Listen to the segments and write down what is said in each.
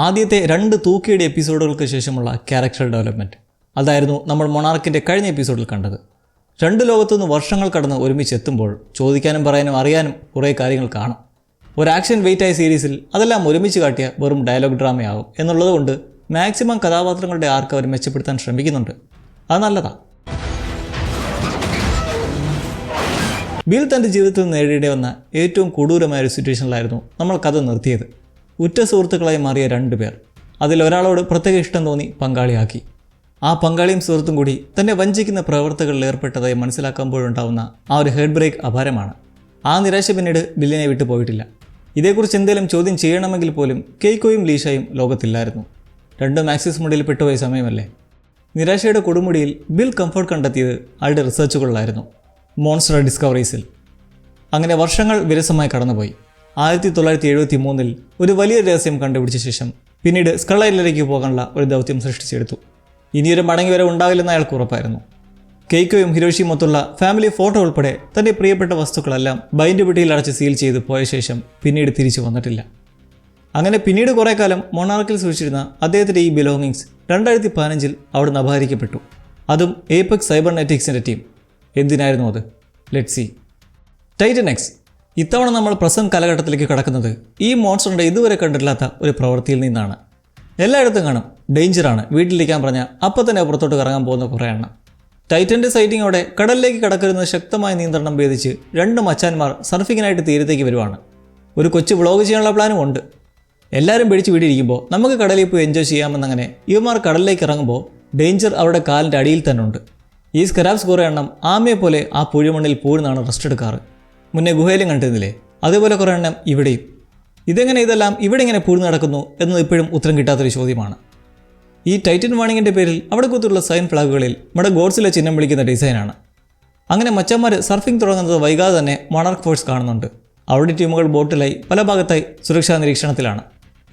ആദ്യത്തെ 2 തൂക്കിയുടെ എപ്പിസോഡുകൾക്ക് ശേഷമുള്ള character development. അതായിരുന്നു നമ്മൾ മൊണാർക്കിൻ്റെ കഴിഞ്ഞ എപ്പിസോഡിൽ കണ്ടത്. 2 ലോകത്തുനിന്ന് വർഷങ്ങൾ കടന്ന് ഒരുമിച്ചെത്തുമ്പോൾ ചോദിക്കാനും പറയാനും അറിയാനും കുറേ കാര്യങ്ങൾ കാണും. ഒരു ആക്ഷൻ വെയിറ്റായ സീരീസിൽ അതെല്ലാം ഒരുമിച്ച് കാട്ടിയ വെറും ഡയലോഗ് ഡ്രാമയാകും എന്നുള്ളതുകൊണ്ട് മാക്സിമം കഥാപാത്രങ്ങളുടെ ആർക്ക് അവർ മെച്ചപ്പെടുത്താൻ ശ്രമിക്കുന്നുണ്ട്. അത് നല്ലതാണ്. ബിൽ തൻ്റെ ജീവിതത്തിൽ നേരിടേണ്ടി വന്ന ഏറ്റവും കൊടൂരമായ ഒരു സിറ്റുവേഷനിലായിരുന്നു നമ്മൾ കഥ നിർത്തിയത്. ഉറ്റ സുഹൃത്തുക്കളായി മാറിയ 2 പേർ. അതിലൊരാളോട് പ്രത്യേക ഇഷ്ടം തോന്നി പങ്കാളിയാക്കി. ആ പങ്കാളിയും സുഹൃത്തും കൂടി തന്നെ വഞ്ചിക്കുന്ന പ്രവർത്തകളിൽ ഏർപ്പെട്ടതായി മനസ്സിലാക്കുമ്പോഴുണ്ടാവുന്ന ആ ഒരു ഹെഡ് ബ്രേക്ക് അപാരമാണ്. ആ നിരാശ പിന്നീട് ബില്ലിനെ വിട്ടു പോയിട്ടില്ല. ഇതേക്കുറിച്ച് എന്തെങ്കിലും ചോദ്യം ചെയ്യണമെങ്കിൽ പോലും കെയ്ക്കോയും ലീഷയും ലോകത്തില്ലായിരുന്നു. 2 ആക്സിസ് മുടിയിൽ പെട്ടുപോയ സമയമല്ലേ. നിരാശയുടെ കൊടുമുടിയിൽ ബിൽ കംഫർട്ട് കണ്ടെത്തിയത് ആളുടെ റിസർച്ചുകളിലായിരുന്നു, മോൺസ്റ്റർ ഡിസ്കവറീസിൽ. അങ്ങനെ വർഷങ്ങൾ വിരസമായി കടന്നുപോയി. 1973 ഒരു വലിയ രഹസ്യം കണ്ടുപിടിച്ച ശേഷം പിന്നീട് സ്കൾ ഐലൻഡിലേക്ക് പോകാനുള്ള ഒരു ദൗത്യം സൃഷ്ടിച്ചെടുത്തു. ഇനിയൊരു മടങ്ങി വരെ ഉണ്ടാകില്ലെന്ന് അയാൾക്ക് ഉറപ്പായിരുന്നു. കെയ്ക്കോയും ഹിരോഷിയും മൊത്തമുള്ള ഫാമിലി ഫോട്ടോ ഉൾപ്പെടെ തൻ്റെ പ്രിയപ്പെട്ട വസ്തുക്കളെല്ലാം ബൈൻഡ് പെട്ടിയിൽ അടച്ച് സീൽ ചെയ്ത് പോയ ശേഷം പിന്നീട് തിരിച്ചു വന്നിട്ടില്ല. അങ്ങനെ പിന്നീട് കുറേ കാലം മൊണാർക്കിൽ സൂക്ഷിച്ചിരുന്ന അദ്ദേഹത്തിൻ്റെ ഈ ബിലോങ്ങിങ്സ് 2015 അവിടുന്ന് അപഹരിക്കപ്പെട്ടു. അതും ഏപെക്സ് സൈബർനെറ്റിക്സിൻ്റെ ടീം. എന്തിനായിരുന്നു അത്? Let's see. Titan X. ഇത്തവണ നമ്മൾ പ്രസന്റ് കാലഘട്ടത്തിലേക്ക് കടക്കുന്നത് ഈ മോൺസ്റ്ററിൻ്റെ ഇതുവരെ കണ്ടിട്ടില്ലാത്ത ഒരു പ്രവൃത്തിയിൽ നിന്നാണ്. എല്ലായിടത്തും കാണും, ഡേഞ്ചറാണ്, വീട്ടിലിരിക്കാൻ പറഞ്ഞാൽ അപ്പം തന്നെ പുറത്തോട്ട് കറങ്ങാൻ പോകുന്ന കുറേ എണ്ണം. ടൈറ്റൻ്റെ സൈറ്റിങ്ങോടെ കടലിലേക്ക് കടക്കരുന്ന ശക്തമായ നിയന്ത്രണം ഭേദിച്ച് 2 മച്ചാന്മാർ സർഫിങ്ങിനായിട്ട് തീരത്തേക്ക് വരുവാണ്. ഒരു കൊച്ചു വ്ളോഗ് ചെയ്യാനുള്ള പ്ലാനും ഉണ്ട്. എല്ലാവരും പിടിച്ച് വീടിയിരിക്കുമ്പോൾ നമുക്ക് കടലിൽ പോയി എൻജോയ് ചെയ്യാമെന്നങ്ങനെ ഇവന്മാർ കടലിലേക്ക് ഇറങ്ങുമ്പോൾ ഡേഞ്ചർ അവരുടെ കാലിൻ്റെ അടിയിൽ തന്നെ ഉണ്ട്. ഈ സ്കരാബ്സ് കുറേ എണ്ണം ആമയെ പോലെ ആ പുഴിമണ്ണിൽ പൂഴ്ന്നാണ് റെസ്റ്റ് എടുക്കാറ്. മുന്നേ ഗുഹയിലും കണ്ടിരുന്നില്ലേ? അതേപോലെ കുറേ എണ്ണം ഇവിടെയും. ഇതെങ്ങനെ ഇതെല്ലാം ഇവിടെ ഇങ്ങനെ പൂഴ്ന്നു നടക്കുന്നു എന്നത് ഇപ്പോഴും ഉത്തരം കിട്ടാത്തൊരു ചോദ്യമാണ്. ഈ ടൈറ്റൻ വാണിങ്ങിൻ്റെ പേരിൽ അവിടെ കുത്തുള്ള സൈൻ ഫ്ലാഗുകളിൽ നമ്മുടെ ഗോഡ്സിലെ ചിഹ്നം വിളിക്കുന്ന ഡിസൈനാണ്. അങ്ങനെ മച്ചന്മാർ സർഫിംഗ് തുടങ്ങുന്നത് വൈകാതെ തന്നെ മൊണാർക്ക് ഫോഴ്സ് കാണുന്നുണ്ട്. അവിടെ ടീമുകൾ ബോട്ടിലായി പല ഭാഗത്തായി സുരക്ഷാ നിരീക്ഷണത്തിലാണ്.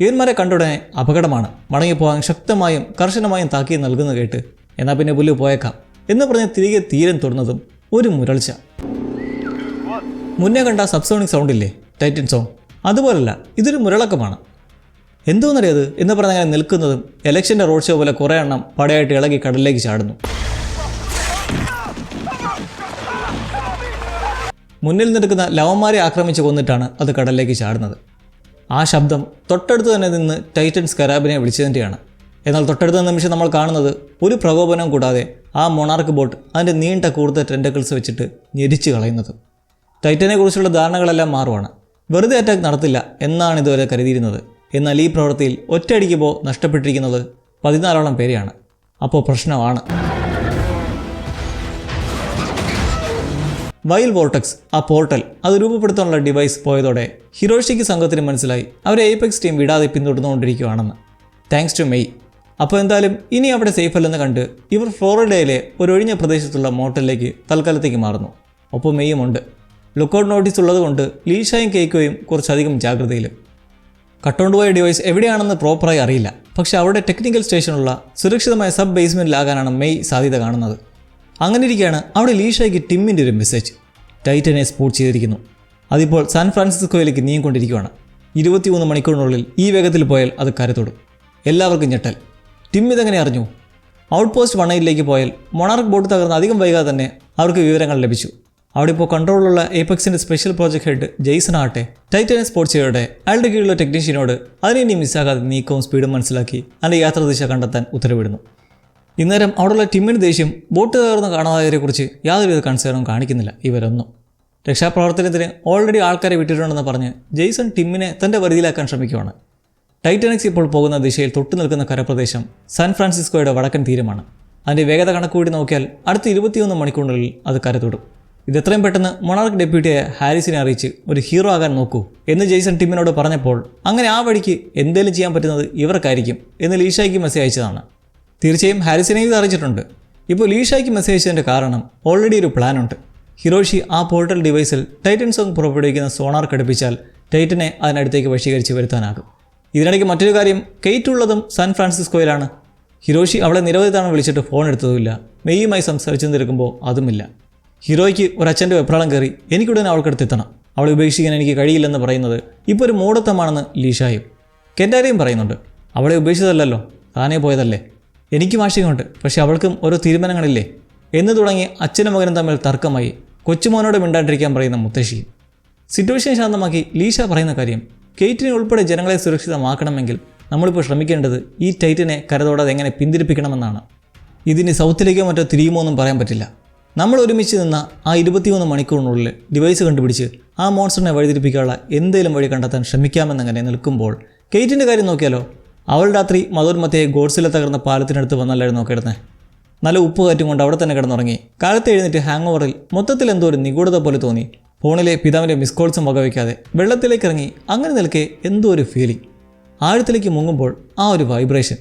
ഇവന്മാരെ കണ്ടുടനെ അപകടമാണ്, മടങ്ങിപ്പോകാൻ ശക്തമായും കർശനമായും താക്കീത് നൽകുന്നത് കേട്ട് എന്നാൽ പിന്നെ പുല്ല് പോയേക്കാം എന്ന് പറഞ്ഞ് തിരികെ തീരം തൊടുന്നതും ഒരു മുരൾച്ച. മുന്നേ കണ്ട സബ്സോണിക് സൗണ്ടില്ലേ, ടൈറ്റൻ സോങ്, അതുപോലല്ല, ഇതൊരു മുരളക്കമാണ്. എന്തോന്നറിയത് എന്ന് പറഞ്ഞങ്ങനെ നിൽക്കുന്നതും ഇലക്ഷൻ്റെ റോഡ് ഷോ പോലെ കുറേ എണ്ണം പടയായിട്ട് ഇളകി കടലിലേക്ക് ചാടുന്നു. മുന്നിൽ നിൽക്കുന്ന ലവന്മാരെ ആക്രമിച്ച് കൊന്നിട്ടാണ് അത് കടലിലേക്ക് ചാടുന്നത്. ആ ശബ്ദം തൊട്ടടുത്ത് തന്നെ നിന്ന് ടൈറ്റൻ സ്കരാബിനെ വിളിച്ചതിൻ്റെയാണ്. എന്നാൽ തൊട്ടടുത്ത നിമിഷം നമ്മൾ കാണുന്നത് ഒരു പ്രകോപനവും കൂടാതെ ആ മൊണാർക്ക് ബോട്ട് അതിൻ്റെ നീണ്ട കൂടുതൽ ടെൻഡക്കിൾസ് വെച്ചിട്ട് ഞെരിച്ച് കളയുന്നത്. ടൈറ്റനെ കുറിച്ചുള്ള ധാരണകളെല്ലാം മാറുവാണ്. വെറുതെ അറ്റാക്ക് നടത്തില്ല എന്നാണ് ഇതുവരെ കരുതിയിരുന്നത്. എന്നാൽ ഈ പ്രവൃത്തിയിൽ ഒറ്റയടിക്കുമ്പോൾ നഷ്ടപ്പെട്ടിരിക്കുന്നത് 14ഓളം പേരെയാണ്. അപ്പോൾ പ്രശ്നമാണ്. വൈൽ വോർട്ടക്സ്, ആ പോർട്ടൽ, അത് രൂപപ്പെടുത്താനുള്ള ഡിവൈസ് പോയതോടെ ഹിരോഷിക്ക് സംഘത്തിന് മനസ്സിലായി അവരെ ഏപെക്സ് ടീം വിടാതെ പിന്തുടർന്നുകൊണ്ടിരിക്കുകയാണെന്ന്. Thanks to May. അപ്പോൾ എന്തായാലും ഇനി അവിടെ സേഫ് അല്ലെന്ന് കണ്ട് ഇവർ ഫ്ലോറിഡയിലെ ഒരു ഒഴിഞ്ഞ പ്രദേശത്തുള്ള മോട്ടലിലേക്ക് തൽക്കാലത്തേക്ക് മാറുന്നു. ഒപ്പം മെയ്യും ഉണ്ട്. ലുക്കൗട്ട് നോട്ടീസ് ഉള്ളതുകൊണ്ട് ലീഷയും കെയ്ക്കോയും കുറച്ചധികം ജാഗ്രതയിൽ. കട്ടുകൊണ്ട് പോയ ഡിവൈസ് എവിടെയാണെന്ന് പ്രോപ്പറായി അറിയില്ല. പക്ഷേ അവിടെ ടെക്നിക്കൽ സ്റ്റേഷനുള്ള സുരക്ഷിതമായ സബ് ബേസ്മെൻറ്റിലാകാനാണ് മെയ് സാധ്യത കാണുന്നത്. അങ്ങനെ ഇരിക്കുകയാണ് അവിടെ ലീഷയ്ക്ക് ടിമ്മിൻ്റെ ഒരു മെസ്സേജ്. ടൈറ്റനെ സ്പോട്ട് ചെയ്തിരിക്കുന്നു. അതിപ്പോൾ സാൻ ഫ്രാൻസിസ്കോയിലേക്ക് നീങ്ങിക്കൊണ്ടിരിക്കുകയാണ്. 23 മണിക്കൂറിനുള്ളിൽ ഈ വേഗത്തിൽ പോയാൽ അത് കരത്തോടും. എല്ലാവർക്കും ഞെട്ടൽ. ടിം ഇതെങ്ങനെ അറിഞ്ഞു? ഔട്ട് പോസ്റ്റ് 1 പോയാൽ മൊണാർക്ക് ബോട്ട് തകർന്ന് അധികം വൈകാതെ തന്നെ അവർക്ക് വിവരങ്ങൾ ലഭിച്ചു. അവിടെ ഇപ്പോൾ കൺട്രോളിലുള്ള ഏപെക്സിൻ്റെ സ്പെഷ്യൽ പ്രോജക്റ്റ് ഹെഡ് ജെയ്സൺ ആട്ടെ ടൈറ്റനെ സ്പോട്ട് ചെയ്തോടെ അയാളുടെ കീഴിലുള്ള ടെക്നീഷ്യനോട് അതിനെ ഇനി മിസ്സാകാതെ നീക്കവും സ്പീഡും മനസ്സിലാക്കി അതിൻ്റെ യാത്രാദിശ കണ്ടെത്താൻ ഉത്തരവിടുന്നു. ഇന്നേരം അവിടെയുള്ള ടിമ്മിന് ദേഷ്യം ബോട്ട് തകർന്ന് കാണാതായതിനെക്കുറിച്ച് യാതൊരുവിധ കൺസേണും കാണിക്കുന്നില്ല ഇവരൊന്നും. രക്ഷാപ്രവർത്തനത്തിന് ഓൾറെഡി ആൾക്കാരെ വിട്ടിട്ടുണ്ടെന്ന് പറഞ്ഞ് ജെയ്സൺ ടിമ്മിനെ തൻ്റെ പരിധിയിലാക്കാൻ ശ്രമിക്കുകയാണ്. ടൈറ്റാനിക്സ് ഇപ്പോൾ പോകുന്ന ദിശയിൽ തൊട്ടു നിൽക്കുന്ന കരപ്രദേശം സാൻ ഫ്രാൻസിസ്കോയുടെ വടക്കൻ തീരമാണ്. അതിൻ്റെ വേഗത കണക്കുകൂടി നോക്കിയാൽ അടുത്ത 21 മണിക്കൂറിനുള്ളിൽ അത് കരതൊടും. ഇതെത്രയും പെട്ടെന്ന് മൊണാർക്ക് ഡെപ്യൂട്ടിയായ ഹാരിസിനെ അറിയിച്ച് ഒരു ഹീറോ ആകാൻ നോക്കൂ എന്ന് ജെയ്സൺ ടിമ്മിനോട് പറഞ്ഞപ്പോൾ അങ്ങനെ ആ വഴിക്ക് എന്തേലും ചെയ്യാൻ പറ്റുന്നത് ഇവർക്കായിരിക്കും എന്ന് ലീഷയ്ക്ക് മെസ്സേജ് അയച്ചതാണ്. തീർച്ചയായും ഹാരിസിനെയും ഇത് അറിയിച്ചിട്ടുണ്ട്. ഇപ്പോൾ ലീഷയ്ക്ക് മെസ്സേജ് അയച്ചതിൻ്റെ കാരണം ഓൾറെഡി ഒരു പ്ലാനുണ്ട്. ഹിരോഷി ആ പോർട്ടൽ ഡിവൈസിൽ ടൈറ്റൻ സോങ് പുറപ്പെടുവിക്കുന്ന സോണാർ ഘടിപ്പിച്ചാൽ ടൈറ്റനെ അതിനടുത്തേക്ക് വശീകരിച്ച് വരുത്താനാകും. ഇതിനിടയ്ക്ക് മറ്റൊരു കാര്യം, കെയ്റ്റ് ഉള്ളതും സാൻ ഫ്രാൻസിസ്കോയിലാണ്. ഹിരോഷി അവളെ നിരവധി തവണ വിളിച്ചിട്ട് ഫോൺ എടുത്തതുമില്ല. മെയ്യുമായി സംസാരിച്ചു നിൽക്കുമ്പോൾ അതുമില്ല. ഹീറോയ്ക്ക് ഒരച്ഛൻ്റെ വെപ്രാളം കയറി എനിക്കുടനെ അവൾക്കടുത്തെത്തണം, അവളെ ഉപേക്ഷിക്കാൻ എനിക്ക് കഴിയില്ലെന്ന് പറയുന്നത് ഇപ്പോൾ ഒരു മൂഢത്തമാണെന്ന് ലീഷായും കെൻഡാരയും പറയുന്നുണ്ട്. അവളെ ഉപേക്ഷിച്ചതല്ലോ, താനേ പോയതല്ലേ. എനിക്കും ആശങ്കയുണ്ട്, പക്ഷെ അവൾക്കും ഓരോ തീരുമാനങ്ങളില്ലേ എന്ന് തുടങ്ങി അച്ഛനും മകനും തമ്മിൽ തർക്കമായി കൊച്ചുമോനോട് മിണ്ടാണ്ടിരിക്കാൻ പറയുന്ന മുത്തശ്ശി. സിറ്റുവേഷൻ ശാന്തമാക്കി ലീഷ പറയുന്ന കാര്യം, കെയ്റ്റിനെ ഉൾപ്പെടെ ജനങ്ങളെ സുരക്ഷിതമാക്കണമെങ്കിൽ നമ്മളിപ്പോൾ ശ്രമിക്കേണ്ടത് ഈ ടൈറ്റനെ കരതോടാതെ എങ്ങനെ പിന്തിരിപ്പിക്കണമെന്നാണ്. ഇതിന് സൗത്തിലേക്കോ മറ്റോ തിരിയുമോ എന്നും പറയാൻ പറ്റില്ല. നമ്മൾ ഒരുമിച്ച് നിന്ന ആ 23 മണിക്കൂറിനുള്ളിൽ ഡിവൈസ് കണ്ടുപിടിച്ച് ആ മോൺസ്റ്ററിനെ വഴിതിരിപ്പിക്കാനുള്ള എന്തെങ്കിലും വഴി കണ്ടെത്താൻ ശ്രമിക്കാമെന്നങ്ങനെ നിൽക്കുമ്പോൾ കെയ്റ്റിൻ്റെ കാര്യം നോക്കിയാലോ. അവൾ രാത്രി മധുർമത്തെ ഗോഡ്സിലെ തകർന്ന പാലത്തിനടുത്ത് വന്നല്ലായിരുന്നു നോക്കിയിരുന്നേ. നല്ല ഉപ്പ് കാറ്റും കൊണ്ട് അവിടെ തന്നെ കിടന്നുറങ്ങി. കാലത്ത് എഴുന്നേറ്റ് ഹാങ് ഓവറിൽ മൊത്തത്തിൽ എന്തോ ഒരു നിഗൂഢത പോലെ തോന്നി. ഫോണിലെ പിതാവിൻ്റെ മിസ് കോൾസും വകവയ്ക്കാതെ വെള്ളത്തിലേക്ക് ഇറങ്ങി. അങ്ങനെ നിൽക്കെ എന്തോ ഒരു ഫീലിംഗ്. ആഴത്തിലേക്ക് മുങ്ങുമ്പോൾ ആ ഒരു വൈബ്രേഷൻ.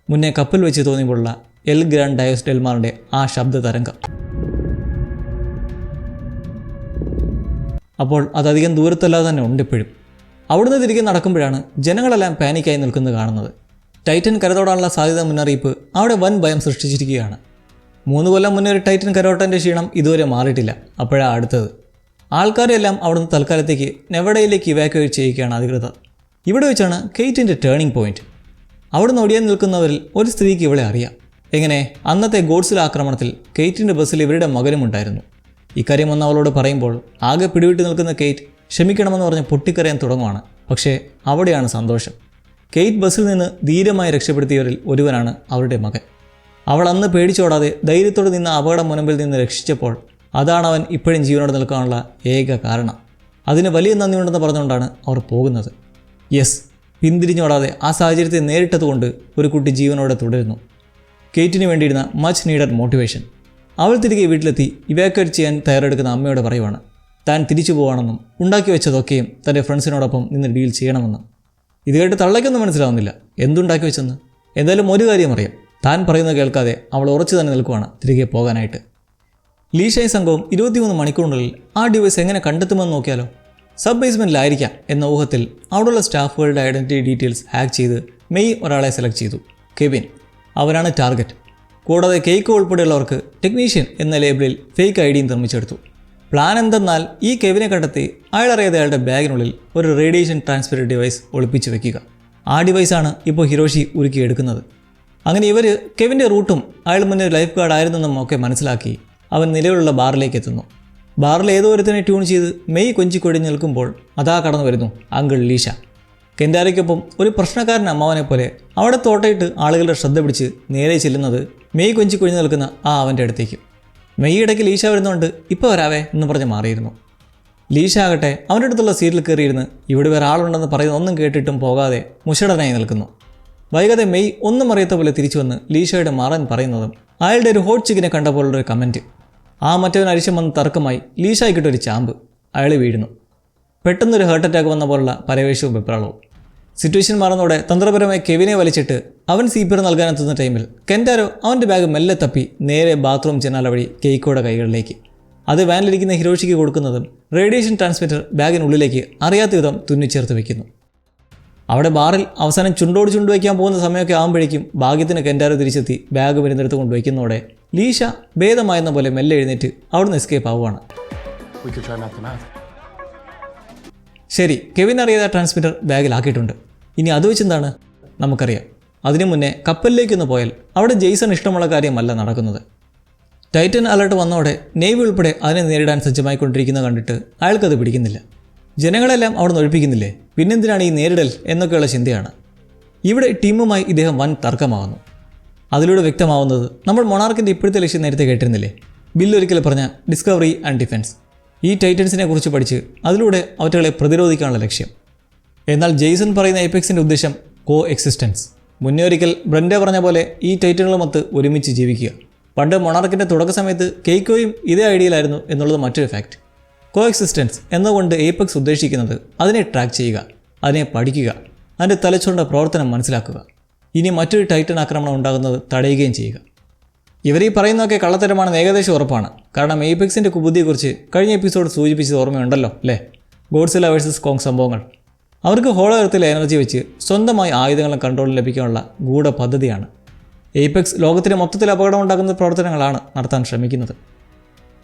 മുന്നേ കപ്പൽ വെച്ച് തോന്നിയപ്പോഴുള്ള എൽ ഗ്രാൻഡ് ഡയോസ് ഡെൽമാറിൻ്റെ ആ ശബ്ദ തരംഗം. അപ്പോൾ അതധികം ദൂരത്തല്ലാതെ തന്നെ ഉണ്ട് ഇപ്പോഴും. അവിടുന്ന് തിരികെ നടക്കുമ്പോഴാണ് ജനങ്ങളെല്ലാം പാനിക്കായി നിൽക്കുന്നത് കാണുന്നത്. ടൈറ്റൻ കരതോടാനുള്ള സാധ്യത മുന്നറിയിപ്പ് അവിടെ വൻ ഭയം സൃഷ്ടിച്ചിരിക്കുകയാണ്. 3 കൊല്ലം മുന്നേ ഒരു ടൈറ്റൻ കരോട്ടൻ്റെ ക്ഷീണം ഇതുവരെ മാറിയിട്ടില്ല. അപ്പോഴാണ് അടുത്തത്. ആൾക്കാരെല്ലാം അവിടുന്ന് തൽക്കാലത്തേക്ക് നെവഡയിലേക്ക് ഇവാക്യുവേറ്റ് ചെയ്യുകയാണ് അധികൃതർ. ഇവിടെ വെച്ചാണ് കെയ്റ്റിൻ്റെ ടേണിംഗ് പോയിന്റ്. അവിടുന്ന് ഒടിയാൻ നിൽക്കുന്നവരിൽ ഒരു സ്ത്രീക്ക് ഇവളെ അറിയാം. എങ്ങനെ? അന്നത്തെ ഗോഡ്സിലെ ആക്രമണത്തിൽ കെയ്റ്റിൻ്റെ ബസ്സിൽ ഇവരുടെ മകനുമുണ്ടായിരുന്നു. ഇക്കാര്യം ഒന്ന് അവളോട് പറയുമ്പോൾ ആകെ പിടിവിട്ട് നിൽക്കുന്ന കെയ്റ്റ് ക്ഷമിക്കണമെന്ന് പറഞ്ഞ് പൊട്ടിക്കരയാൻ തുടങ്ങുവാണ്. പക്ഷേ അവിടെയാണ് സന്തോഷം. കെയ്റ്റ് ബസ്സിൽ നിന്ന് ധീരമായി രക്ഷപ്പെടുത്തിയവരിൽ ഒരുവനാണ് അവരുടെ മകൻ. അവൾ അന്ന് പേടിച്ചോടാതെ ധൈര്യത്തോടെ നിന്ന അപകട മുനമ്പിൽ നിന്ന് രക്ഷിച്ചപ്പോൾ അതാണ് അവൻ ഇപ്പോഴും ജീവനോടെ നിൽക്കാനുള്ള ഏക കാരണം. അതിന് വലിയ നന്ദിയുണ്ടെന്ന് പറഞ്ഞുകൊണ്ടാണ് അവർ പോകുന്നത്. യെസ്, പിന്തിരിഞ്ഞോടാതെ ആ സാഹചര്യത്തെ നേരിട്ടതുകൊണ്ട് ഒരു കുട്ടി ജീവനോടെ തുടരുന്നു. കെയ്റ്റിന് വേണ്ടിയിരുന്ന മച്ച് നീഡഡ് മോട്ടിവേഷൻ. അവൾ തിരികെ വീട്ടിലെത്തി ഇവാക്യുവേറ്റ് ചെയ്യാൻ തയ്യാറെടുക്കുന്ന അമ്മയോട് പറയുവാണ് താൻ തിരിച്ചു പോവാണെന്നും ഉണ്ടാക്കി വെച്ചതൊക്കെയും തൻ്റെ ഫ്രണ്ട്സിനോടൊപ്പം നിന്ന് ഡീൽ ചെയ്യണമെന്നും. ഇത് കേട്ട് തള്ളയ്ക്കൊന്നും മനസ്സിലാവുന്നില്ല എന്തുണ്ടാക്കി വെച്ചെന്ന്. എന്തായാലും ഒരു കാര്യം അറിയാം, താൻ പറയുന്നത് കേൾക്കാതെ അവൾ ഉറച്ചു തന്നെ നിൽക്കുവാണ് തിരികെ പോകാനായിട്ട്. ലീഷയും സംഘവും 23 മണിക്കൂറിനുള്ളിൽ ആ ഡിവൈസ് എങ്ങനെ കണ്ടെത്തുമെന്ന് നോക്കിയാലോ. സബ് ബേസ്മെൻറ്റിലായിരിക്കാം എന്ന ഊഹത്തിൽ അവിടെയുള്ള സ്റ്റാഫുകളുടെ ഐഡൻറ്റിറ്റി ഡീറ്റെയിൽസ് ഹാക്ക് ചെയ്ത് മെയ് ഒരാളെ സെലക്ട് ചെയ്തു. കെവിൻ. അവനാണ് ടാർഗറ്റ്. കൂടാതെ കേക്ക് ഉൾപ്പെടെയുള്ളവർക്ക് ടെക്നീഷ്യൻ എന്ന ലേബിളിൽ ഫേക്ക് ഐഡിയും നിർമ്മിച്ചെടുത്തു. പ്ലാൻ എന്തെന്നാൽ ഈ കെവിനെ കണ്ടെത്തി അയാളറിയാതെ അയാളുടെ ബാഗിനുള്ളിൽ ഒരു റേഡിയേഷൻ ട്രാൻസ്ഫർ ഡിവൈസ് ഒളിപ്പിച്ച് വെക്കുക. ആ ഡിവൈസാണ് ഇപ്പോൾ ഹിരോഷി ഉരുക്കിയെടുക്കുന്നത്. അങ്ങനെ ഇവർ കെവിൻ്റെ റൂട്ടും അയാൾ മുന്നേ ലൈഫ് ഗാർഡ് ആയിരുന്നെന്നും ഒക്കെ മനസ്സിലാക്കി അവൻ നിലവിലുള്ള ബാറിലേക്ക് എത്തുന്നു. ബാറിൽ ഏതോ ഒരുത്തിനെ ട്യൂൺ ചെയ്ത് മെയ് കൊഞ്ചിക്കൊഴിഞ്ഞ് നിൽക്കുമ്പോൾ അതാ കടന്നു വരുന്നു അങ്കിൾ ലീഷ. കെൻഡാരയ്ക്കൊപ്പം ഒരു പ്രശ്നക്കാരൻ അമ്മാവനെ പോലെ അവിടെ തോട്ടയിട്ട് ആളുകളുടെ ശ്രദ്ധ പിടിച്ച് നേരെ ചെല്ലുന്നത് മെയ് കൊഞ്ചിക്കൊഴിഞ്ഞ് നിൽക്കുന്ന ആ അവൻ്റെ അടുത്തേക്ക്. മെയ് ഇടയ്ക്ക് ലീഷ വരുന്നുണ്ട്, ഇപ്പോൾ വരാവേ എന്ന് പറഞ്ഞ് മാറിയിരുന്നു. ലീഷ ആകട്ടെ അവൻ്റെ അടുത്തുള്ള സീറ്റിൽ കയറിയിരുന്ന് ഇവിടെ വേറെ ആളുണ്ടെന്ന് പറയുന്ന ഒന്നും കേട്ടിട്ടും പോകാതെ മുഷടനായി നിൽക്കുന്നു. വൈകാതെ മെയ് ഒന്നും അറിയാത്ത പോലെ തിരിച്ചു വന്ന് ലീഷയുടെ മാറാൻ പറയുന്നതും അയാളുടെ ഒരു ഹോട്ട് ചിക്കനെ കണ്ട പോലുള്ളൊരു കമൻറ്റ്. ആ മറ്റവൻ അരിശം വന്ന് തർക്കമായി ലീഷായിക്കിട്ടൊരു ചാമ്പ്. അയാൾ വീഴുന്നു. പെട്ടെന്നൊരു ഹാർട്ട് അറ്റാക്ക് വന്ന പോലുള്ള പരവേശവും വെപ്രാളവും. സിറ്റുവേഷൻ മാറുന്നതോടെ തന്ത്രപരമായി കെവിനെ വലിച്ചിട്ട് അവൻ CPR നൽകാനെത്തുന്ന ടൈമിൽ കെൻഡാരോ അവൻ്റെ ബാഗ് മെല്ലെ തപ്പി നേരെ ബാത്റൂം ജനാല വഴി കേക്കോയുടെ കൈകളിലേക്ക്. അത് വാനിലിരിക്കുന്ന ഹിരോഷിക്ക് കൊടുക്കുന്നതും റേഡിയേഷൻ ട്രാൻസ്മിറ്റർ ബാഗിനുള്ളിലേക്ക് അറിയാത്ത വിധം തുന്നിച്ചേർത്ത് വയ്ക്കുന്നു. അവിടെ ബാറിൽ അവസാനം ചുണ്ടോട് ചുണ്ട് വയ്ക്കാൻ പോകുന്ന സമയമൊക്കെ ആകുമ്പോഴേക്കും ഭാഗ്യത്തിന് കെൻഡാരോ തിരിച്ചെത്തി ബാഗ് വരുന്നെടുത്ത് കൊണ്ട് വയ്ക്കുന്നതോടെ ലീഷ ഭേദമായെന്ന പോലെ മെല്ലെ എഴുന്നേറ്റ് അവിടുന്ന് എസ്കേപ്പ് ആവുകയാണ്. ശരി, കെവിൻ അറിയാതെ ട്രാൻസ്മിറ്റർ ബാഗിലാക്കിയിട്ടുണ്ട്. ഇനി അത് വെച്ചെന്താണ് നമുക്കറിയാം. അതിനു മുന്നേ കപ്പലിലേക്കൊന്ന് പോയാൽ അവിടെ ജെയ്സൺ ഇഷ്ടമുള്ള കാര്യമല്ല നടക്കുന്നത്. ടൈറ്റൻ അലർട്ട് വന്നതോടെ നേവി ഉൾപ്പെടെ അതിനെ നേരിടാൻ സജ്ജമായിക്കൊണ്ടിരിക്കുന്നത് കണ്ടിട്ട് അയാൾക്കത് പിടിക്കുന്നില്ല. ജനങ്ങളെല്ലാം അവിടെ നിന്ന് ഒഴിപ്പിക്കുന്നില്ലേ, പിന്നെന്തിനാണ് ഈ നേരിടൽ എന്നൊക്കെയുള്ള ചിന്തയാണ്. ഇവിടെ ടീമുമായി ഇദ്ദേഹം വൻ തർക്കമാകുന്നു. അതിലൂടെ വ്യക്തമാവുന്നത് നമ്മൾ മൊണാർക്കിൻ്റെ ഇപ്പോഴത്തെ ലക്ഷ്യം നേരത്തെ കേട്ടിരുന്നില്ലേ, ബില്ലൊരിക്കൽ പറഞ്ഞ ഡിസ്കവറി ആൻഡ് ഡിഫെൻസ്. ഈ ടൈറ്റൻസിനെ കുറിച്ച് പഠിച്ച് അതിലൂടെ അവറ്റകളെ പ്രതിരോധിക്കാനുള്ള ലക്ഷ്യം. എന്നാൽ ജെയ്സൺ പറയുന്ന എയ്പെക്സിൻ്റെ ഉദ്ദേശം കോ എക്സിസ്റ്റൻസ്. മുന്നേ ഒരിക്കൽ ബ്രൻഡ പറഞ്ഞ പോലെ ഈ ടൈറ്റനുകളുമൊത്ത് ഒരുമിച്ച് ജീവിക്കുക. പണ്ട് മൊണാർക്കിൻ്റെ തുടക്ക സമയത്ത് കേക്കോയും ഇതേ ഐഡിയയിലായിരുന്നു എന്നുള്ളത് മറ്റൊരു ഫാക്റ്റ്. കോ എക്സിസ്റ്റൻസ് എന്നതുകൊണ്ട് എയ്പെക്സ് ഉദ്ദേശിക്കുന്നത് അതിനെ ട്രാക്ക് ചെയ്യുക, അതിനെ പഠിക്കുക, അതിൻ്റെ തലച്ചോറിൻ്റെ പ്രവർത്തനം മനസ്സിലാക്കുക, ഇനി മറ്റൊരു ടൈറ്റൻ ആക്രമണം ഉണ്ടാകുന്നത് തടയുകയും ചെയ്യുക. ഇവർ ഈ പറയുന്നതൊക്കെ കള്ളത്തരമാണെന്ന് ഏകദേശം ഉറപ്പാണ്. കാരണം എയ്പെക്സിൻ്റെ കുബുദ്ധിയെക്കുറിച്ച് കഴിഞ്ഞ എപ്പിസോഡ് സൂചിപ്പിച്ചത് ഓർമ്മയുണ്ടല്ലോ അല്ലേ? ഗോഡ്സില്ല വേഴ്സസ് കോങ് സംഭവങ്ങൾ. അവർക്ക് ഹോളോ എർത്തിലെ എനർജി വെച്ച് സ്വന്തമായി ആയുധങ്ങളും കൺട്രോളും ലഭിക്കാനുള്ള ഗൂഢ പദ്ധതിയാണ്. എയ്പെക്സ് ലോകത്തിന് മൊത്തത്തിൽ അപകടമുണ്ടാക്കുന്ന പ്രവർത്തനങ്ങളാണ് നടത്താൻ ശ്രമിക്കുന്നത്.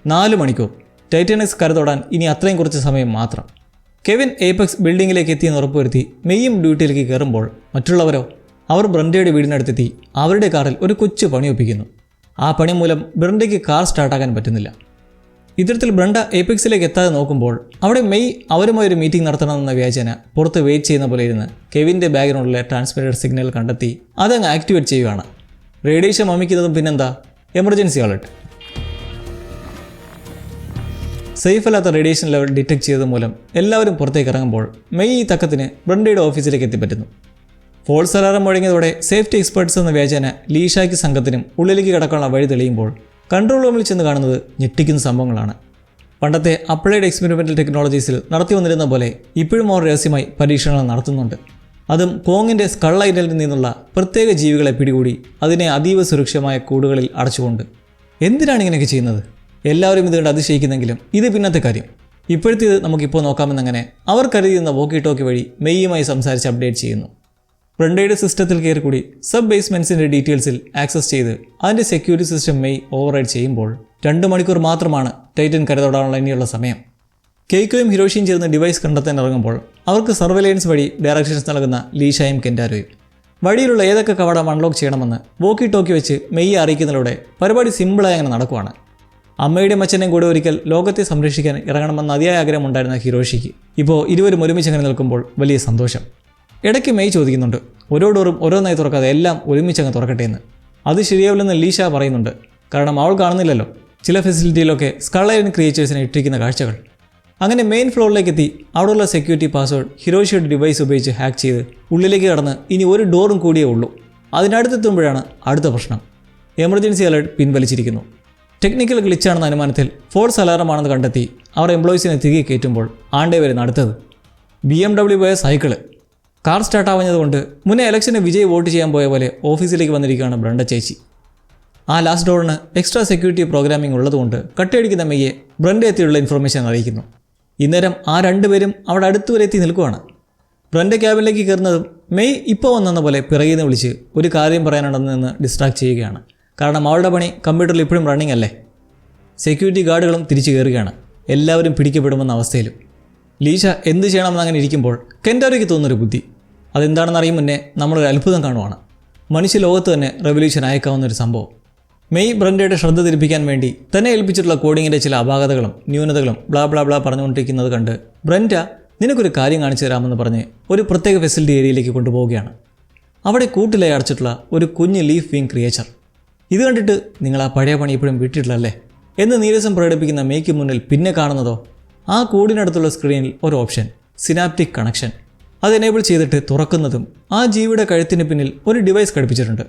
4 മണിക്കൂർ ടൈറ്റാനിക്സ് കരതൊടാൻ ഇനി അത്രയും കുറച്ച് സമയം മാത്രം. കെവിൻ എയ്പെക്സ് ബിൽഡിങ്ങിലേക്ക് എത്തിയെന്ന് ഉറപ്പുവരുത്തി മെയ്യും ഡ്യൂട്ടിയിലേക്ക് കയറുമ്പോൾ മറ്റുള്ളവരോ അവർ ബ്രണ്ടയുടെ വീടിനടുത്തെത്തി അവരുടെ കാറിൽ ഒരു കൊച്ചു പണി ഒപ്പിക്കുന്നു. ആ പണി മൂലം ബ്രണ്ടയ്ക്ക് കാർ സ്റ്റാർട്ടാക്കാൻ പറ്റുന്നില്ല. ഇത്തരത്തിൽ ബ്രണ്ട ഏപെക്സിലേക്ക് എത്താതെ നോക്കുമ്പോൾ അവിടെ മെയ് അവരുമായി ഒരു മീറ്റിംഗ് നടത്തണമെന്ന വ്യാജേന പുറത്ത് വെയിറ്റ് ചെയ്യുന്ന പോലെ ഇരുന്ന് കെവിൻ്റെ ബാഗിനുള്ളിലെ ട്രാൻസ്മിറ്റർ സിഗ്നൽ കണ്ടെത്തി അതങ്ങ് ആക്ടിവേറ്റ് ചെയ്യുകയാണ്. റേഡിയേഷൻ വമിക്കുന്നതും പിന്നെന്താ, എമർജൻസി അലർട്ട്. സേഫ് അല്ലാത്ത റേഡിയേഷൻ ലെവൽ ഡിറ്റക്ട് ചെയ്തത് മൂലം എല്ലാവരും പുറത്തേക്ക് ഇറങ്ങുമ്പോൾ മെയ് ഈ തക്കത്തിന് ബ്രണ്ടയുടെ ഓഫീസിലേക്ക് എത്തിപ്പറ്റുന്നു. ഫോൾസ് അലാറം മുഴങ്ങിയതോടെ സേഫ്റ്റി എക്സ്പേർട്സ് എന്ന വ്യാജേന ലീഷയ്ക്ക് സംഘത്തിനും ഉള്ളിലേക്ക് കടക്കാനുള്ള വഴി തെളിയുമ്പോൾ കൺട്രോൾ റൂമിൽ ചെന്ന് കാണുന്നത് ഞെട്ടിക്കുന്ന സംഭവങ്ങളാണ്. പണ്ടത്തെ അപ്ലൈഡ് എക്സ്പെരിമെൻ്റൽ ടെക്നോളജീസിൽ നടത്തി വന്നിരുന്ന പോലെ ഇപ്പോഴും അവർ രഹസ്യമായി പരീക്ഷണങ്ങൾ നടത്തുന്നുണ്ട്. അതും കോങ്ങിൻ്റെ സ്കൾ ഐലൻഡിൽ നിന്നുള്ള പ്രത്യേക ജീവികളെ പിടികൂടി അതിനെ അതീവ സുരക്ഷിതമായ കൂടുകളിൽ അടച്ചുകൊണ്ട്. എന്തിനാണ് ഇങ്ങനെയൊക്കെ ചെയ്യുന്നത്? എല്ലാവരും ഇത് കണ്ട് അതിശയിക്കുന്നെങ്കിലും ഇത് പിന്നത്തെ കാര്യം. ഇപ്പോഴത്തേത് നമുക്കിപ്പോൾ നോക്കാമെന്നങ്ങനെ അവർ കരുതിയിരുന്ന വോക്കി ടോക്കി വഴി മെയ്യുമായി സംസാരിച്ച് അപ്ഡേറ്റ് ചെയ്യുന്നു. ബ്രണ്ടയുടെ സിസ്റ്റത്തിൽ കയറി കൂടി സബ് ബേസ്മെൻറ്റ്സിൻ്റെ ഡീറ്റെയിൽസിൽ ആക്സസ് ചെയ്ത് അതിൻ്റെ സെക്യൂരിറ്റി സിസ്റ്റം മെയ് ഓവർറൈഡ് ചെയ്യുമ്പോൾ 2 മണിക്കൂർ മാത്രമാണ് ടൈറ്റൻ കരതൊടാനുള്ള ഇനിയുള്ള സമയം. കെയ്ക്കോയും ഹിരോഷിയും ചേർന്ന് ഡിവൈസ് കണ്ടെത്താൻ ഇറങ്ങുമ്പോൾ അവർക്ക് സർവൈലൻസ് വഴി ഡയറക്ഷൻസ് നൽകുന്ന ലീഷയും കെൻറ്റാരോയും. വഴിയിലുള്ള ഏതൊക്കെ കവാടം അൺലോക്ക് ചെയ്യണമെന്ന് വോക്കി ടോക്കി വെച്ച് മെയ്യെ അറിയിക്കുന്നതിലൂടെ പരിപാടി സിമ്പിളായി അങ്ങനെ നടക്കുവാണ്. അമ്മയുടെയും അച്ഛനെയും കൂടെ ഒരിക്കൽ ലോകത്തെ സംരക്ഷിക്കാൻ ഇറങ്ങണമെന്ന അതിയായ ആഗ്രഹമുണ്ടായിരുന്ന ഹിരോഷിക്ക് ഇപ്പോൾ ഇരുവരും ഒരുമിച്ച് അങ്ങനെ നിൽക്കുമ്പോൾ വലിയ സന്തോഷം. ഇടയ്ക്ക് മെയ് ചോദിക്കുന്നുണ്ട് ഓരോ ഡോറും ഓരോന്നായി തുറക്കാതെ എല്ലാം ഒരുമിച്ചങ്ങ് തുറക്കട്ടെ എന്ന്. അത് ശരിയാവില്ലെന്ന് ലീഷ പറയുന്നുണ്ട്. കാരണം അവൾ കാണുന്നില്ലല്ലോ ചില ഫെസിലിറ്റിയിലൊക്കെ സ്കൾ ഐലൻഡ് ക്രിയേച്ചേഴ്സിനെ ഇട്ടിരിക്കുന്ന കാഴ്ചകൾ. അങ്ങനെ മെയിൻ ഫ്ലോറിലേക്ക് എത്തി അവിടെയുള്ള സെക്യൂരിറ്റി പാസ്വേഡ് ഹിരോഷിയുടെ ഡിവൈസ് ഉപയോഗിച്ച് ഹാക്ക് ചെയ്ത് ഉള്ളിലേക്ക് കടന്ന് ഇനി ഒരു ഡോറും കൂടിയേ ഉള്ളൂ. അതിനടുത്തെത്തുമ്പോഴാണ് അടുത്ത പ്രശ്നം. എമർജൻസി അലർട്ട് പിൻവലിച്ചിരിക്കുന്നു. ടെക്നിക്കൽ ഗ്ലിച്ചാണെന്ന അനുമാനത്തിൽ ഫോൾസ് അലാറമാണെന്ന് കണ്ടെത്തി അവർ എംപ്ലോയീസിനെ തിരികെ കയറ്റുമ്പോൾ ആണ്ടേ വരുന്ന അടുത്തത് BMW പോയ സൈക്കിള്. കാർ സ്റ്റാർട്ടാവുന്നതുകൊണ്ട് മുന്നേ ഇലക്ഷന് വിജയ് വോട്ട് ചെയ്യാൻ പോയ പോലെ ഓഫീസിലേക്ക് വന്നിരിക്കുകയാണ് ബ്രണ്ട ചേച്ചി. ആ ലാസ്റ്റ് ഡോറിന് എക്സ്ട്രാ സെക്യൂരിറ്റി പ്രോഗ്രാമിംഗ് ഉള്ളതുകൊണ്ട് കട്ടയടിക്കുന്ന മെയ്യെ ബ്രണ്ട എത്തിയുള്ള ഇൻഫർമേഷൻ അറിയിക്കുന്നു. ഇന്നേരം ആ 2 പേരും അവിടെ അടുത്തുവരെ എത്തി നിൽക്കുവാണ്. ബ്രണ്ട ക്യാബിനിലേക്ക് കയറുന്നതും മെയ് ഇപ്പോൾ വന്നെന്ന പോലെ പിറകിൽ നിന്ന് വിളിച്ച് ഒരു കാര്യം പറയാനുണ്ടെന്ന് നിന്ന് ഡിസ്ട്രാക്ട് ചെയ്യുകയാണ്. കാരണം അവളുടെ പണി കമ്പ്യൂട്ടറിൽ ഇപ്പോഴും റണ്ണിങ് അല്ലേ. സെക്യൂരിറ്റി ഗാർഡുകളും തിരിച്ചു കയറുകയാണ്, എല്ലാവരും പിടിക്കപ്പെടുമെന്ന അവസ്ഥയിലും. ലീഷ എന്ത് ചെയ്യണമെന്ന് അങ്ങനെ ഇരിക്കുമ്പോൾ കെൻറ്റാരോയ്ക്ക് തോന്നുന്നൊരു ബുദ്ധി. അതെന്താണെന്ന് അറിയും മുന്നേ നമ്മളൊരു അത്ഭുതം കാണുവാണ്. മനുഷ്യ ലോകത്ത് തന്നെ റെവല്യൂഷൻ അയക്കാവുന്നൊരു സംഭവം. മെയ് ബ്രണ്ടയുടെ ശ്രദ്ധ തിരിപ്പിക്കാൻ വേണ്ടി തന്നെ ഏൽപ്പിച്ചിട്ടുള്ള കോഡിങ്ങിൻ്റെ ചില അപാകതകളും ന്യൂനതകളും ബ്ലാ ബ്ലാ ബ്ലാ പറഞ്ഞുകൊണ്ടിരിക്കുന്നത് കണ്ട് ബ്രണ്ട നിനക്കൊരു കാര്യം കാണിച്ചു തരാമെന്ന് പറഞ്ഞ് ഒരു പ്രത്യേക ഫെസിലിറ്റി ഏരിയയിലേക്ക് കൊണ്ടുപോവുകയാണ്. അവിടെ കൂട്ടിലായി അടച്ചിട്ടുള്ള ഒരു കുഞ്ഞ് ലീഫ് വിങ് ക്രിയേച്ചർ. ഇത് കണ്ടിട്ട് നിങ്ങൾ ആ പഴയ പണി ഇപ്പോഴും വിട്ടിട്ടില്ലല്ലേ എന്ന് നീരസം പ്രകടിപ്പിക്കുന്ന മെയ്ക്ക് മുന്നിൽ പിന്നെ കാണുന്നതോ ആ കൂടിനടുത്തുള്ള സ്ക്രീനിൽ ഒരു ഓപ്ഷൻ സിനാപ്റ്റിക് കണക്ഷൻ. അത് എനേബിൾ ചെയ്തിട്ട് തുറക്കുന്നതും ആ ജീവിയുടെ കഴുത്തിന് പിന്നിൽ ഒരു ഡിവൈസ് ഘടിപ്പിച്ചിട്ടുണ്ട്.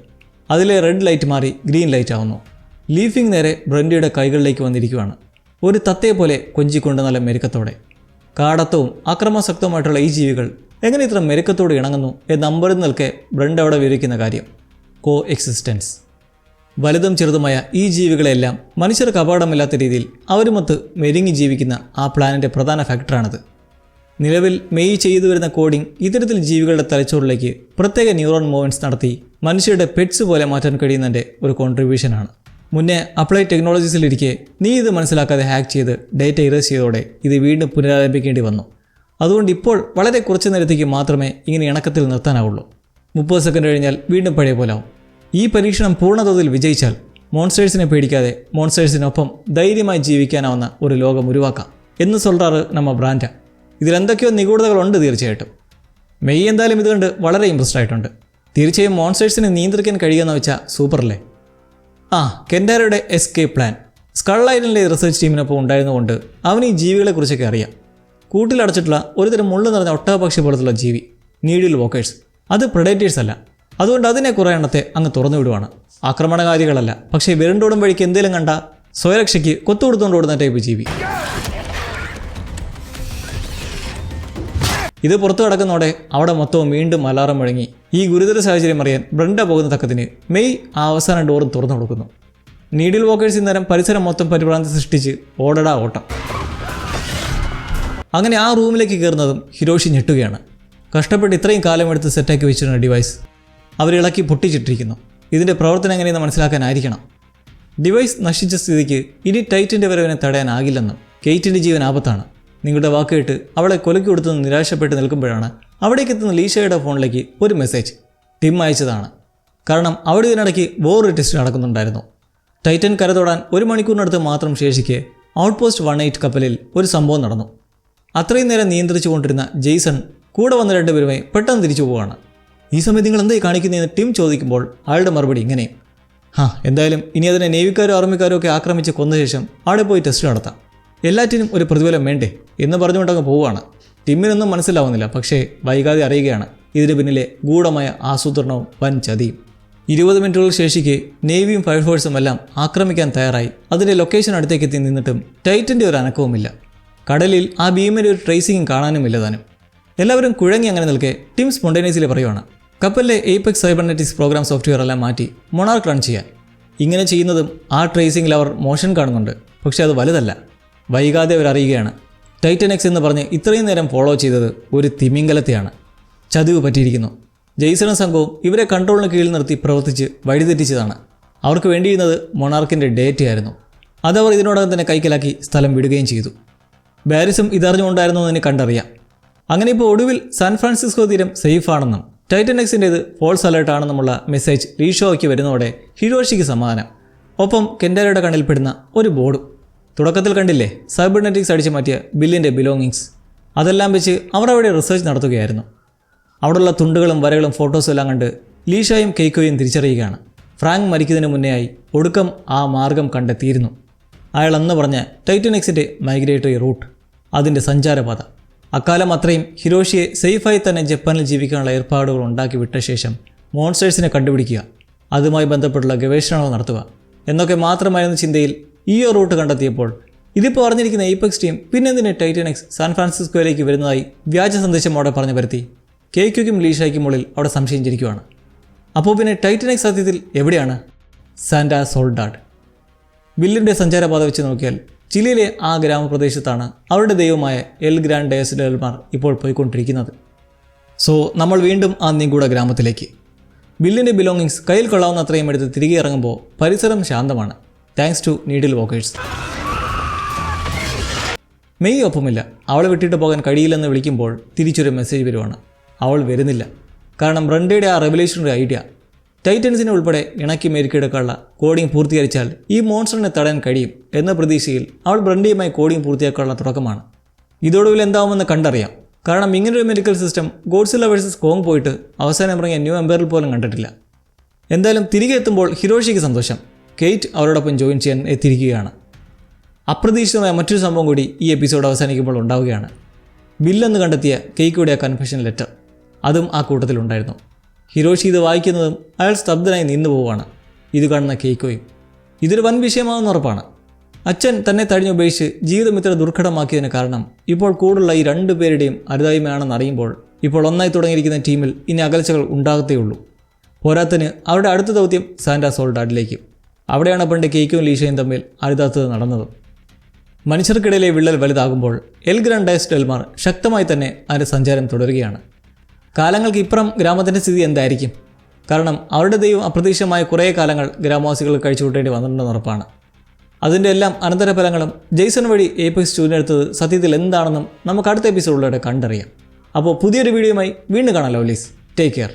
അതിലെ റെഡ് ലൈറ്റ് മാറി ഗ്രീൻ ലൈറ്റ് ആവുന്നു. ലീഫിങ് നേരെ ബ്രണ്ടയുടെ കൈകളിലേക്ക് വന്നിരിക്കുകയാണ്. ഒരു തത്തയെ പോലെ കൊഞ്ചിക്കൊണ്ട് നല്ല മെരുക്കത്തോടെ. കാടത്തവും അക്രമാസക്തവുമായിട്ടുള്ള ഈ ജീവികൾ എങ്ങനെ ഇത്ര മെരുക്കത്തോട് ഇണങ്ങുന്നു എന്ന് അമ്പരന്ന് നിൽക്കെ ബ്രണ്ട അവിടെ വിവരിക്കുന്ന കാര്യം കോ എക്സിസ്റ്റൻസ്. വലുതും ചെറുതുമായ ഈ ജീവികളെല്ലാം മനുഷ്യർക്ക് അപകടമില്ലാത്ത രീതിയിൽ അവരുമൊത്ത് മെരുങ്ങി ജീവിക്കുന്ന ആ പ്ലാനിൻ്റെ പ്രധാന ഫാക്ടറാണിത്. നിലവിൽ മെയ് ചെയ്തു വരുന്ന കോഡിംഗ് ഇത്തരത്തിൽ ജീവികളുടെ തലച്ചോറിലേക്ക് പ്രത്യേക ന്യൂറോൺ മൂവ്മെൻറ്റ്സ് നടത്തി മനുഷ്യരുടെ പെറ്റ്സ് പോലെ മാറ്റാൻ കഴിയുന്നതിൻ്റെ ഒരു കോൺട്രിബ്യൂഷനാണ്. മുന്നേ അപ്ലൈഡ് ടെക്നോളജീസിലിരിക്കെ നീ ഇത് മനസ്സിലാക്കാതെ ഹാക്ക് ചെയ്ത് ഡേറ്റ ഇറേസ് ചെയ്തതോടെ ഇത് വീണ്ടും പുനരാരംഭിക്കേണ്ടി വന്നു. അതുകൊണ്ട് ഇപ്പോൾ വളരെ കുറച്ച് നേരത്തേക്ക് മാത്രമേ ഇങ്ങനെ ഇണക്കത്തിൽ നിർത്താനാവുള്ളൂ. 30 സെക്കൻഡ് കഴിഞ്ഞാൽ വീണ്ടും പഴയ പോലാവും. ഈ പരീക്ഷണം പൂർണ്ണതോതിൽ വിജയിച്ചാൽ മോൺസ്റ്റേഴ്സിനെ പേടിക്കാതെ മോൺസ്റ്റേഴ്സിനൊപ്പം ധൈര്യമായി ജീവിക്കാനാവുന്ന ഒരു ലോകം ഉരുവാക്കാം എന്ന് சொல்றாரு നമ്മ ബ്രാൻഡ. ഇതിലെന്തൊക്കെയോ നിഗൂഢതകളുണ്ട് തീർച്ചയായിട്ടും. മെയ് എന്തായാലും ഇതുകൊണ്ട് വളരെ ഇമ്പ്രസ്ഡ് ആയിട്ടുണ്ട്. തീർച്ചയായും മോൺസ്റ്റേഴ്സിനെ നിയന്ത്രിക്കാൻ കഴിയുമെന്ന് വെച്ചാൽ സൂപ്പറല്ലേ. കെൻറ്റാരോയുടെ എസ്കേപ്പ് പ്ലാൻ സ്കൾ ഐലൻഡിലെ റിസർച്ച് ടീമിനൊപ്പം ഉണ്ടായിരുന്നുകൊണ്ട് അവന് ഈ ജീവികളെക്കുറിച്ചൊക്കെ അറിയാം. കൂട്ടിലടച്ചിട്ടുള്ള ഒരുതരം മുള്ളു നിറഞ്ഞ ഒട്ടകപക്ഷി പോലത്തുള്ള ജീവി നീഡിൽ വോക്കേഴ്സ്. അത് പ്രെഡേറ്റേഴ്സ് അല്ല. അതുകൊണ്ട് അതിനെ കുറേ എണ്ണത്തെ അങ്ങ് തുറന്നു വിടുവാണ്. ആക്രമണകാരികളല്ല, പക്ഷേ വിരണ്ടോടും വഴിക്ക് എന്തെങ്കിലും കണ്ട സ്വയരക്ഷയ്ക്ക് കൊത്തുകൊടുത്തുകൊണ്ട് ഓടുന്ന ടൈപ്പ് ജീവി. ഇത് പുറത്തു കിടക്കുന്നതോടെ അവിടെ മൊത്തവും വീണ്ടും അലാറം മുഴങ്ങി. ഈ ഗുരുതര സാഹചര്യം അറിയാൻ ബ്രണ്ട പോകുന്ന തക്കത്തിന് മെയ് ആ അവസാന ഡോറും തുറന്നു കൊടുക്കുന്നു. നീഡിൽ വോക്കേഴ്സ് ഇന്നേരം പരിസരം മൊത്തം പരിഭ്രാന്തി സൃഷ്ടിച്ച് ഓടടാ ഓട്ടം. അങ്ങനെ ആ റൂമിലേക്ക് കയറുന്നതും ഹിരോഷി ഞെട്ടുകയാണ്. കഷ്ടപ്പെട്ട് ഇത്രയും കാലമെടുത്ത് സെറ്റാക്കി വെച്ചിരുന്ന ഡിവൈസ് അവരിളക്കി പൊട്ടിച്ചിട്ടിരിക്കുന്നു. ഇതിൻ്റെ പ്രവർത്തനം എങ്ങനെയെന്ന് മനസ്സിലാക്കാനായിരിക്കണം. ഡിവൈസ് നശിച്ച സ്ഥിതിക്ക് ഇനി ടൈറ്റിൻ്റെ വരവിനെ തടയാനാകില്ലെന്നും കെയ്റ്റിൻ്റെ ജീവൻ ആപത്താണ്. നിങ്ങളുടെ വാക്ക് കേട്ട് അവളെ കൊലക്കി കൊടുത്തെന്ന് നിരാശപ്പെട്ട് നിൽക്കുമ്പോഴാണ് അവിടേക്ക് എത്തുന്ന ലീഷയുടെ ഫോണിലേക്ക് ഒരു മെസ്സേജ്. ടിം അയച്ചതാണ്. കാരണം അവിടെ ഇതിനിടയ്ക്ക് വേറൊരു ടെസ്റ്റ് നടക്കുന്നുണ്ടായിരുന്നു. ടൈറ്റൻ കരതൊടാൻ 1 മണിക്കൂറിനടുത്ത് മാത്രം ശേഷിക്കെ ഔട്ട്പോസ്റ്റ് 18 കപ്പലിൽ ഒരു സംഭവം നടന്നു. അത്രയും നേരം നിയന്ത്രിച്ചു കൊണ്ടിരുന്ന ജെയ്സൺ കൂടെ വന്ന 2 പേരുമായി പെട്ടെന്ന് തിരിച്ചു പോവുകയാണ്. ഈ സമയത്ത് നിങ്ങൾ എന്തായി കാണിക്കുന്നതെന്ന് ടിം ചോദിക്കുമ്പോൾ അയാളുടെ മറുപടി ഇങ്ങനെയും: എന്തായാലും ഇനി അതിനെ നേവിക്കാരോ ആർമിക്കാരോ ഒക്കെ ആക്രമിച്ച് കൊന്ന ശേഷം അവിടെ പോയി ടെസ്റ്റ് നടത്താം. എല്ലാറ്റിനും ഒരു പ്രതിഫലം വേണ്ടേ എന്ന് പറഞ്ഞുകൊണ്ടങ്ങ് പോവുകയാണ്. ടിമ്മിനൊന്നും മനസ്സിലാവുന്നില്ല. പക്ഷേ വൈകാതെ അറിയുകയാണ് ഇതിന് പിന്നിലെ ഗൂഢമായ ആസൂത്രണവും വൻ ചതിയും. 20 മിനിറ്റുകൾ ശേഷിക്ക് നേവിയും ഫയർഫോഴ്സും എല്ലാം ആക്രമിക്കാൻ തയ്യാറായി. അതിൻ്റെ ലൊക്കേഷൻ അടുത്തേക്ക് എത്തി നിന്നിട്ടും ടൈറ്റൻ്റെ ഒരു അനക്കവുമില്ല. കടലിൽ ആ ഭീമൻ്റെ ഒരു ട്രേസിംഗും കാണാനുമില്ല താനും. എല്ലാവരും കുഴങ്ങി അങ്ങനെ നിൽക്കെ ടിം സ്പോണ്ടേനിയസ്ലി പറയുവാണ് കപ്പലിലെ എയ്പെക്സ് സൈബർനെറ്റിക്സ് പ്രോഗ്രാം സോഫ്റ്റ്വെയർ എല്ലാം മാറ്റി മൊണാർക്ക് റൺ ചെയ്യാൻ. ഇങ്ങനെ ചെയ്യുന്നതും ആ ട്രേസിംഗിൽ അവർ മോഷൻ കാണുന്നുണ്ട്. പക്ഷേ അത് വലുതല്ല. വൈകാതെ അവർ അറിയുകയാണ് ടൈറ്റൻ എക്സ് എന്ന് പറഞ്ഞ് ഇത്രയും നേരം ഫോളോ ചെയ്തത് ഒരു തിമിംഗലത്തെയാണ്. ചതിവ് പറ്റിയിരിക്കുന്നു. ജെയ്സണും സംഘവും ഇവരെ കൺട്രോളിന് കീഴിൽ നിർത്തി പ്രവർത്തിച്ച് വഴിതെറ്റിച്ചതാണ്. അവർക്ക് വേണ്ടിയിരുന്നത് മൊണാർക്കിൻ്റെ ഡേറ്റയായിരുന്നു. അതവർ ഇതിനോടകം തന്നെ കൈക്കലാക്കി സ്ഥലം വിടുകയും ചെയ്തു. ബാരിസും ഇതറിഞ്ഞുകൊണ്ടായിരുന്നു എന്ന് കണ്ടറിയാം. അങ്ങനെ ഇപ്പോൾ ഒടുവിൽ സാൻ ഫ്രാൻസിസ്കോ തീരം സേഫാണെന്നും ടൈറ്റൻ എക്സിൻ്റേത് ഫോൾസ് അലേർട്ടാണെന്നുമുള്ള മെസ്സേജ് റീഷോയ്ക്ക് വരുന്നതോടെ ഹിരോഷിക്ക് സമാധാനം. ഒപ്പം കെൻഡാരയുടെ കണ്ണിൽപ്പെടുന്ന ഒരു ബോർഡും. തുടക്കത്തിൽ കണ്ടില്ലേ സൈബർനെറ്റിക്സ് അടിച്ചു മാറ്റിയ ബില്ലിൻ്റെ ബിലോങ്ങിങ്സ്. അതെല്ലാം വെച്ച് അവർ അവിടെ റിസർച്ച് നടത്തുകയായിരുന്നു. അവിടെയുള്ള തുണ്ടുകളും വരകളും ഫോട്ടോസും എല്ലാം കണ്ട് ലീഷായും കെയ്ക്കോയും തിരിച്ചറിയുകയാണ് ഫ്രാങ്ക് മരിക്കുന്നതിന് മുന്നേയായി ഒടുക്കം ആ മാർഗം കണ്ടെത്തിയിരുന്നു. അയാൾ അന്ന് പറഞ്ഞ ടൈറ്റൻ എക്സിൻ്റെ മൈഗ്രേറ്ററി റൂട്ട്, അതിൻ്റെ സഞ്ചാരപാത. അക്കാലം അത്രയും ഹിരോഷിയെ സേഫായി തന്നെ ജപ്പാനിൽ ജീവിക്കാനുള്ള ഏർപ്പാടുകൾ ഉണ്ടാക്കി വിട്ട ശേഷം മോൺസ്റ്റേഴ്സിനെ കണ്ടുപിടിക്കുക, അതുമായി ബന്ധപ്പെട്ടുള്ള ഗവേഷണങ്ങൾ നടത്തുക എന്നൊക്കെ മാത്രമായിരുന്ന ചിന്തയിൽ ഈ റൂട്ട് കണ്ടെത്തിയപ്പോൾ ഇതിപ്പോൾ അറിഞ്ഞിരിക്കുന്ന apex team പിന്നെന്തിന് Titan X San ഫ്രാൻസിസ്കോയിലേക്ക് വരുന്നതായി വ്യാജ സന്ദേശം അവിടെ പറഞ്ഞു വരുത്തി കെയ്ക്കും ലീഷയ്ക്കും മുകളിൽ അവിടെ സംശയം ജനിക്കുകയാണ്. അപ്പോൾ പിന്നെ ടൈറ്റൻ എക്സ് സത്യത്തിൽ എവിടെയാണ്? സാന്റാ സോൾഡാഡ്. ബില്ലിൻ്റെ സഞ്ചാരപാത വെച്ച് നോക്കിയാൽ ചിലിയിലെ ആ ഗ്രാമപ്രദേശത്താണ് അവരുടെ ദൈവമായ എൽ ഗ്രാൻഡ് ഡയസ് ഡെൽമാർ ഇപ്പോൾ പോയിക്കൊണ്ടിരിക്കുന്നത്. സോ നമ്മൾ വീണ്ടും ആ നിഗൂഢ ഗ്രാമത്തിലേക്ക്. ബില്ലിൻ്റെ ബിലോങ്ങിങ്സ് കയ്യിൽ കൊള്ളാവുന്ന അത്രയും എടുത്ത് തിരികെ ഇറങ്ങുമ്പോൾ പരിസരം ശാന്തമാണ്. Thanks to needle walkers. May ഒപ്പമില്ല. അവളെ വിട്ടിട്ട് പോകാൻ കഴിയില്ലെന്ന് വിളിക്കുമ്പോൾ തിരിച്ചൊരു മെസ്സേജ് വരുവാണ്. അവൾ വരുന്നില്ല. കാരണം ബ്രണ്ടയുടെ ആ റെവല്യൂഷണറി ഐഡിയ ടൈറ്റൻസിനെ ഉൾപ്പെടെ ഇണക്കി മേരിക്കെടുക്കാനുള്ള കോഡിംഗ് പൂർത്തീകരിച്ചാൽ ഈ മോൺസ്റ്ററിനെ തടയാൻ കഴിയും എന്ന പ്രതീക്ഷയിൽ അവൾ ബ്രണ്ടയുമായി കോഡിംഗ് പൂർത്തിയാക്കാനുള്ള തുടക്കമാണ്. ഇതോടുകൂടി എന്താവുമെന്ന് കണ്ടറിയാം. കാരണം ഇങ്ങനൊരു medical system Godzilla versus Kong പോയിട്ട് അവസാനം ഇറങ്ങിയ ന്യൂ എംപയറിൽ പോലും കണ്ടിട്ടില്ല. എന്തായാലും തിരികെ എത്തുമ്പോൾ ഹിരോഷിക്ക് സന്തോഷം. കെയ്റ്റ് അവരോടൊപ്പം ജോയിൻ ചെയ്യാൻ എത്തിയിരിക്കുകയാണ്. അപ്രതീക്ഷിതമായ മറ്റൊരു സംഭവം കൂടി ഈ എപ്പിസോഡ് അവസാനിക്കുമ്പോൾ ഉണ്ടാവുകയാണ്. ബില്ലെന്ന് കണ്ടെത്തിയ കെയ്ക്കോയുടെ ആ കൺഫെഷൻ ലെറ്റർ, അതും ആ കൂട്ടത്തിലുണ്ടായിരുന്നു. ഹിരോഷി ഇത് വായിക്കുന്നതും അയാൾ സ്തബ്ധനായി നിന്നു പോവുകയാണ്. ഇത് കാണുന്ന കെയ്ക്കോയും. ഇതൊരു വൻ വിഷയമാണെന്ന് ഉറപ്പാണ്. അച്ഛൻ തന്നെ തഴിഞ്ഞുപേക്ഷിച്ച് ജീവിതം ഇത്ര ദുർഘടമാക്കിയതിന് കാരണം ഇപ്പോൾ കൂടുള്ള ഈ 2 പേരുടെയും അരുതായ്മയാണെന്ന് അറിയുമ്പോൾ ഇപ്പോൾ ഒന്നായി തുടങ്ങിയിരിക്കുന്ന ടീമിൽ ഇനി അകൽച്ചകൾ ഉണ്ടാകത്തേയുള്ളൂ. പോരാത്തതിന് അവരുടെ അടുത്ത ദൗത്യം സാന്റാ സോൾഡാഡിലേക്ക്. അവിടെയാണ് പണ്ട് കെയ്ക്കും ലീഷയും തമ്മിൽ അരുതാത്തത് നടന്നത്. മനുഷ്യർക്കിടയിലെ വിള്ളൽ വലുതാകുമ്പോൾ എൽ ഗ്രാൻഡ് ഡയസ് ഡെൽമാർ ശക്തമായി തന്നെ അതിൻ്റെ സഞ്ചാരം തുടരുകയാണ്. കാലങ്ങൾക്ക് ഇപ്പുറം ഗ്രാമത്തിൻ്റെ സ്ഥിതി എന്തായിരിക്കും? കാരണം അവരുടെ ദൈവം അപ്രതീക്ഷിതമായ കുറേ കാലങ്ങൾ ഗ്രാമവാസികൾ കഴിച്ചുകൂട്ടേണ്ടി വന്നിട്ടുണ്ടെന്ന് ഉറപ്പാണ്. അതിൻ്റെ എല്ലാം അനന്തരഫലങ്ങളും ജെയ്സൺ വഴി എയ്പെക്സ് ചൂണ്ടിനെടുത്തത് സത്യത്തിൽ എന്താണെന്നും നമുക്ക് അടുത്ത എപ്പിസോഡിലൂടെ കണ്ടറിയാം. അപ്പോൾ പുതിയൊരു വീഡിയോയുമായി വീണ്ടും കാണാം. ലവ്ലീസ്, ടേക്ക് കെയർ.